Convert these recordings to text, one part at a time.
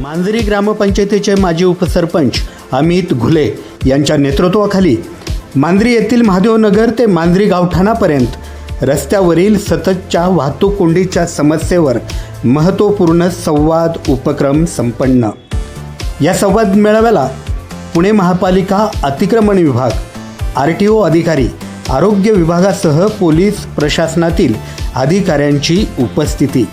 मांजरी ग्रामपंचायतीचे माजी उपसरपंच अमित घुले यांच्या नेतृत्वाखाली मांजरी येथील महादेवनगर ते मांजरी गावठाणापर्यंत रस्त्यावरील सततच्या वाहतूक कोंडीच्या समस्येवर महत्त्वपूर्ण संवाद उपक्रम संपन्न। या संवाद मेळाव्याला पुणे महापालिका अतिक्रमण विभाग, RTO अधिकारी, आरोग्य विभागासह पोलीस प्रशासनातील अधिकाऱ्यांची उपस्थिती।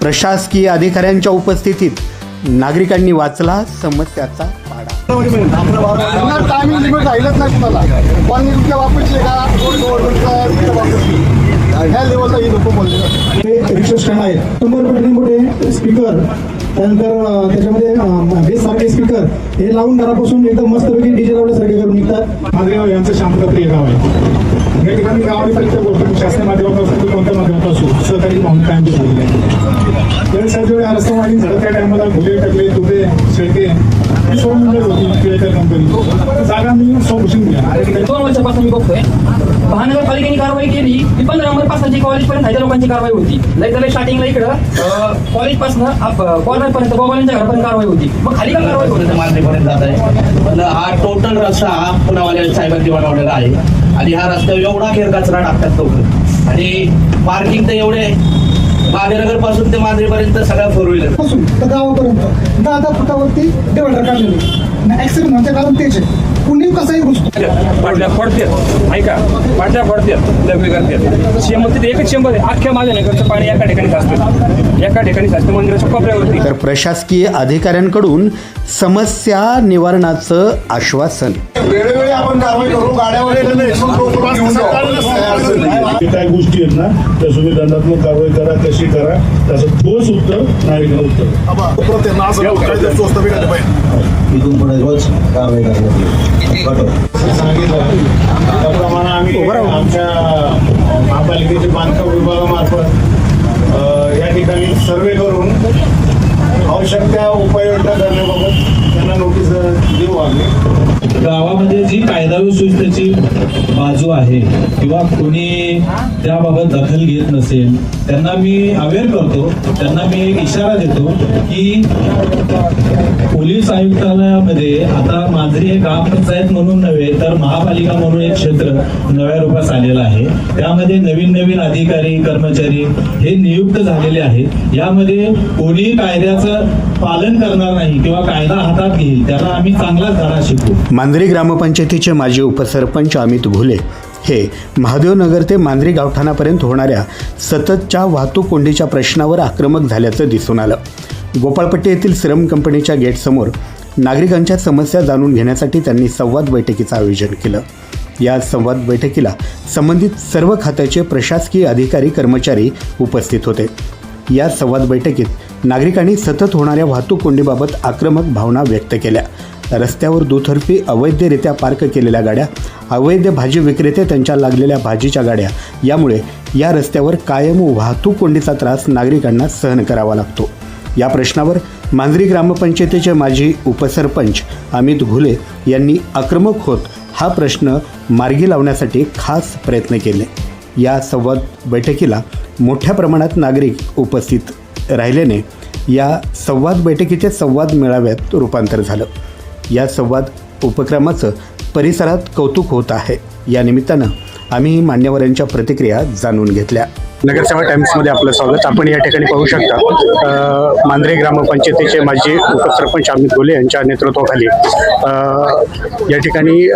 प्रशासकीय अधिकाऱ्यांच्या उपस्थितीत नागरिकांनी वाचला समस्याचा पाढा। टायमिंग लिमिट राहिलंच नाही कुणाला, कॉलनीच्या वापरचे का ह्या लेवलला ही लोक बोलले रिक्षा स्टँड आहे, नंबर मोठे स्पीकर, त्यानंतर त्याच्यामध्ये बेस सारखे स्पीकर हे लावून घरापासून एकदम मस्तपैकी डीजे लावल्यासारखे करून निघतात। मांजरेगाव यांचं शांतप्रिय गाव आहे। या ठिकाणी गावाने प्रत्येक गोष्ट शासकीय माध्यमातून कोणत्या माध्यमातून सहकारी म्हणून कायम झालेले आहे। त्यावेळेस हा रस्ता आणि झडत्या टायमाला घुले टाकले, तुबे शेळके सोडून होती कंपनी जागा मी सोडून घ्या। 2 वर्षापासून मी बघतोय महानगरपालिकेने कारवाई केली की 15 नंबरपासून कॉलेजपर्यंत हजार लोकांची कारवाई होती। लई स्टार्टिंगला इकडं कॉलेजपासून कॉर्नरपर्यंत गोबाल्यांच्या घरापर्यंत कारवाई होती, मग खाली का कारवाई होती? मांजरीपर्यंत जात आहे। हा टोटल रस्ता हा पुण्यावाल्या साहेबांनी बनवलेला आहे आणि हा रस्त्यावर एवढा घेरकचरा टाकतात लोक आणि पार्किंग तर एवढे महादेवनगर पासून ते मांजरीपर्यंत सगळ्या 4 व्हीलर तर गावापर्यंत 10 फुटावरती डिवायडर काढलेले ऍक्सिडेंट म्हणजे कारण तेच आहे। कुणी कसंही घुसतो पाटल्या पडतात, ऐका पाटल्या पडतात, लग्न करतात, शेंबर तिथे एकच शेंबर आहे, अख्ख्या महादेवनगरचं पाणी एका ठिकाणी साचतं, एका ठिकाणी साचतं मंदिराच्या कोपऱ्यावरती। तर प्रशासकीय अधिकाऱ्यांकडून समस्या निवारणाचं आश्वासन। वेळोवेळी आपण कारवाई करू, गाड्यावर काय गोष्टी आहेत ना त्या तुम्ही दंडात्मक कारवाई करा, कशी करा त्याचं ठोस उत्तर नागरिकांना उत्तर इथून पुढे रोज कारवाई करण्यात सांगितलं त्याप्रमाणे आम्ही आमच्या महापालिकेच्या बांधकाम विभागामार्फत या ठिकाणी सर्वे करून आवश्यक त्या उपाययोजना करण्याबाबत त्यांना नोटीस देऊ आम्ही। गावामध्ये जी कायदा व सुव्यवस्थेची बाजू आहे किंवा कोणी त्याबाबत दखल घेत नसेल त्यांना मी अवेअर करतो, त्यांना मी एक इशारा देतो की पोलीस आयुक्तालयामध्ये आता मांजरी हे ग्रामपंचायत म्हणून नव्हे तर महापालिका म्हणून एक क्षेत्र नव्या रूपात आलेलं आहे। त्यामध्ये नवीन अधिकारी कर्मचारी हे नियुक्त झालेले आहेत। यामध्ये कोणी कायद्याचं पालन करणार नाही किंवा कायदा हातात घेईल त्याला आम्ही चांगलाच धडा शिकवू। मांजरी ग्रामपंचायतीचे माजी उपसरपंच अमित घुले हे महादेवनगर ते मांजरी गावठाणापर्यंत होणाऱ्या सततच्या वाहतूक कोंडीच्या प्रश्नावर आक्रमक झाल्याचं दिसून आलं। गोपाळपट्टी येथील सिरम कंपनीच्या गेटसमोर नागरिकांच्या समस्या जाणून घेण्यासाठी त्यांनी संवाद बैठकीचं आयोजन केलं। या संवाद बैठकीला संबंधित सर्व खात्याचे प्रशासकीय अधिकारी कर्मचारी उपस्थित होते। या संवाद बैठकीत नागरिकांनी सतत होणाऱ्या वाहतूक कोंडीबाबत आक्रमक भावना व्यक्त केल्या। रस्त्यावर दुतर्फी अवैधरित्या पार्क केलेल्या गाड्या, अवैध भाजी विक्रेते त्यांच्या लागलेल्या भाजीच्या गाड्या यामुळे या रस्त्यावर कायम वाहतूक कोंडीचा त्रास नागरिकांना सहन करावा लागतो। या प्रश्नावर मांजरी ग्रामपंचायतीचे माजी उपसरपंच अमित घुले यांनी आक्रमक होत हा प्रश्न मार्गी लावण्यासाठी खास प्रयत्न केले। या संवाद बैठकीला मोठ्या प्रमाणात नागरिक उपस्थित राहिल्याने या संवाद बैठकीचे संवाद मेळाव्यात रूपांतर झालं। या संवाद उपक्रमाचं परिसरात कौतुक होत आहे। या निमित्तानं आम्ही मान्यवरांच्या प्रतिक्रिया जाणून घेतल्या। नगरसेवा टाइम्समध्ये आपलं स्वागत। आपण या ठिकाणी पाहू शकता मांजरी ग्रामपंचायतीचे माजी उपसरपंच अमित घुले यांच्या नेतृत्वाखाली या ठिकाणी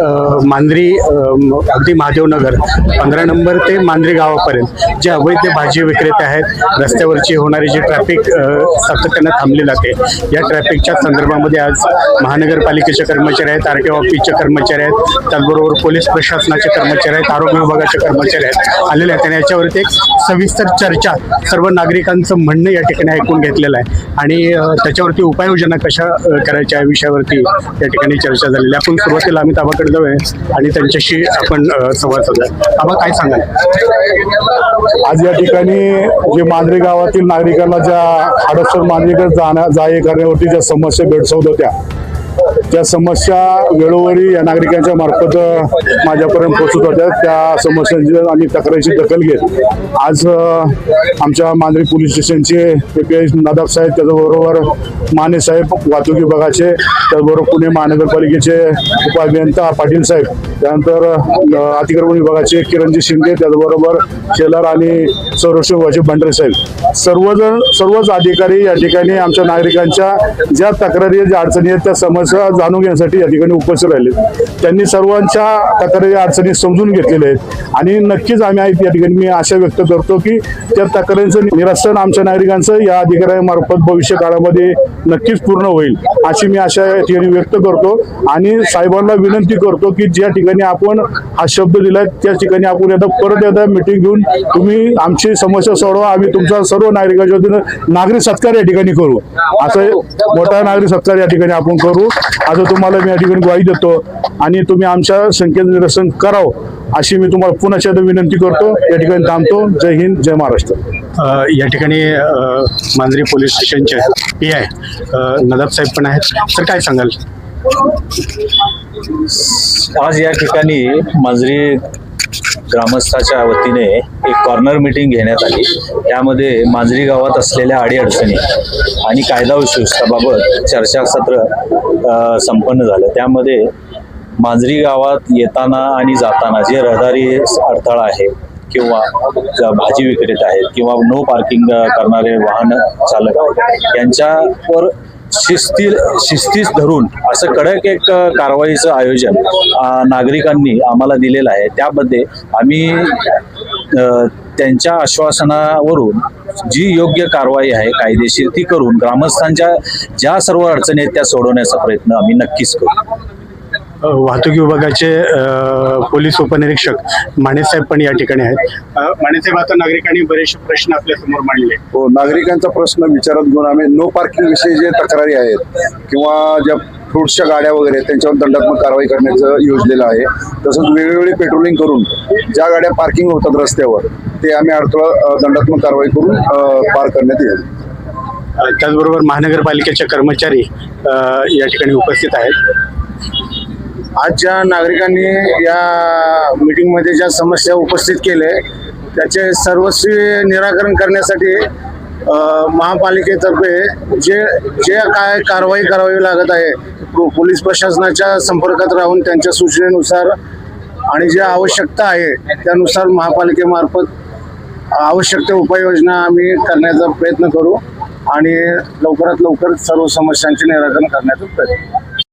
मांजरी अगदी महादेवनगर 15 नंबर ते मांजरी गावापर्यंत जे अवैध भाजी विक्रेते आहेत, रस्त्यावरची होणारी जी ट्रॅफिक सातत्यानं थांबली जाते, या ट्रॅफिकच्या संदर्भामध्ये आज महानगरपालिकेचे कर्मचारी आहेत, RTO ऑफिसचे कर्मचारी आहेत, त्याचबरोबर पोलीस प्रशासनाचे कर्मचारी आहेत, आरोग्य विभागाचे कर्मचारी आहेत आलेले आहेत आणि याच्यावरती एक सविस्तर चर्चा सर्व नागरिकांचं म्हणणं या ठिकाणी ऐकून घेतलेलं आहे आणि त्याच्यावरती उपाययोजना कशा करायच्या या विषयावरती या ठिकाणी चर्चा झालेली आहे। आपण सुरुवातीला अमित आबाकडे जाऊया आणि त्यांच्याशी आपण संवाद साधूया। आबा, काय सांगाल? आज या ठिकाणी जे मांजरी गावातील नागरिकांना ज्या हडपसर मांजरीकडे जा ये करण्यावरती ज्या समस्या भेडसावत होत्या त्या समस्या वेळोवेळी या नागरिकांच्या मार्फत माझ्यापर्यंत पोहोचत होत्या. त्या समस्यांची आणि तक्रारीची दखल घेत आज आमच्या मांजरी पोलीस स्टेशनचे PPI नदाब साहेब, त्याचबरोबर माने साहेब वाहतूक विभागाचे, त्याचबरोबर पुणे महानगरपालिकेचे उपअभियंता पाटील साहेब, त्यानंतर अतिक्रमण विभागाचे किरणजी शिंदे, त्याचबरोबर शेलार आणि संरक्षण विभागाचे भंडारे साहेब, सर्वच अधिकारी या ठिकाणी आमच्या नागरिकांच्या ज्या तक्रारी, ज्या अडचणी आहेत त्या समस्या जाणून घेण्यासाठी या ठिकाणी उपस्थित राहिले. त्यांनी सर्वांच्या तक्रारी, अडचणी समजून घेतलेल्या आहेत आणि नक्कीच आम्ही आहेत या ठिकाणी मी आशा व्यक्त करतो की त्या तक्रारींचं निरसन आमच्या नागरिकांचं या अधिकाऱ्यांमार्फत भविष्य काळामध्ये नक्कीच पूर्ण होईल अशी मी आशा या ठिकाणी व्यक्त करतो. आणि साहेबांना विनंती करतो की ज्या ठिकाणी आपण हा शब्द दिलाय त्या ठिकाणी आपण परत एकदा मिटिंग घेऊन तुम्ही आमची समस्या सोडवा, आम्ही तुमचा सर्व नागरिकांच्या वतीनं नागरिक सत्कार या ठिकाणी करू, असं मोठा नागरिक सत्कार या ठिकाणी आपण करू असं तुम्हाला मी या ठिकाणी ग्वाही देतो. आणि तुम्ही आमच्या शंकेचं निरसन करावं अशी मी तुम्हाला पुन्हा एकदा विनंती करतो. या ठिकाणी थांबतो. जय हिंद, जय महाराष्ट्र. या ठिकाणी मांजरी पोलीस स्टेशनचे PI नदाब साहेब पण आहेत. सर काय सांगाल? आज या ठिकाणी मांजरी ग्रामस्थाच्या वतीने एक कॉर्नर मीटिंग घेण्यात आली. त्यामध्ये मांजरी गावात असलेल्या अडीअडचणी आणि कायदा व सुव्यवस्थेबाबत चर्चासत्र संपन्न झालं. त्यामध्ये मांजरी गावात येताना आणि जाताना जे रहदारी अडथळा आहे किंवा भाजी विक्रेते आहेत किंवा नो पार्किंग करणारे वाहन चालक आहेत यांच्यावर शिस्तीस धरून असं कडक एक कारवाईचं आयोजन नागरिकांनी आम्हाला दिलेलं आहे. त्यामध्ये आम्ही त्यांच्या आश्वासनावरून जी योग्य कारवाई आहे कायदेशीर ती करून ग्रामस्थांच्या ज्या सर्व अडचणी आहेत त्या सोडवण्याचा प्रयत्न आम्ही नक्कीच करू. वाहतूक विभागाचे पोलीस उपनिरीक्षक माने साहेब पण या ठिकाणी आहेत. माने साहेब, आता नागरिकांनी बरेचसे प्रश्न आपल्या समोर मांडले. हो, नागरिकांचा प्रश्न विचारात घेऊन आम्ही नो पार्किंग विषयी जे तक्रारी आहेत किंवा ज्या फ्रूट्सच्या गाड्या वगैरे आहेत त्यांच्यावर दंडात्मक कारवाई करण्याचं योजलेलं आहे. तसंच वेगवेगळी पेट्रोलिंग करून ज्या गाड्या पार्किंग होतात रस्त्यावर ते आम्ही अडथळा दंडात्मक कारवाई करून पार करण्यात येईल. त्याचबरोबर महानगरपालिकेचे कर्मचारी या ठिकाणी उपस्थित आहेत. आज ज्या नागरिकांनी या मीटिंगमध्ये ज्या समस्या उपस्थित केल्या त्याचे सर्वस्वी निराकरण करण्यासाठी महापालिकेतर्फे जे काय कारवाई करावी लागत आहे पोलीस प्रशासनाच्या संपर्कात राहून त्यांच्या सूचनेनुसार आणि ज्या आवश्यकता आहे त्यानुसार महापालिकेमार्फत आवश्यक त्या उपाययोजना आम्ही करण्याचा प्रयत्न करू आणि लवकरात लवकर सर्व समस्यांचे निराकरण करण्याचा प्रयत्न.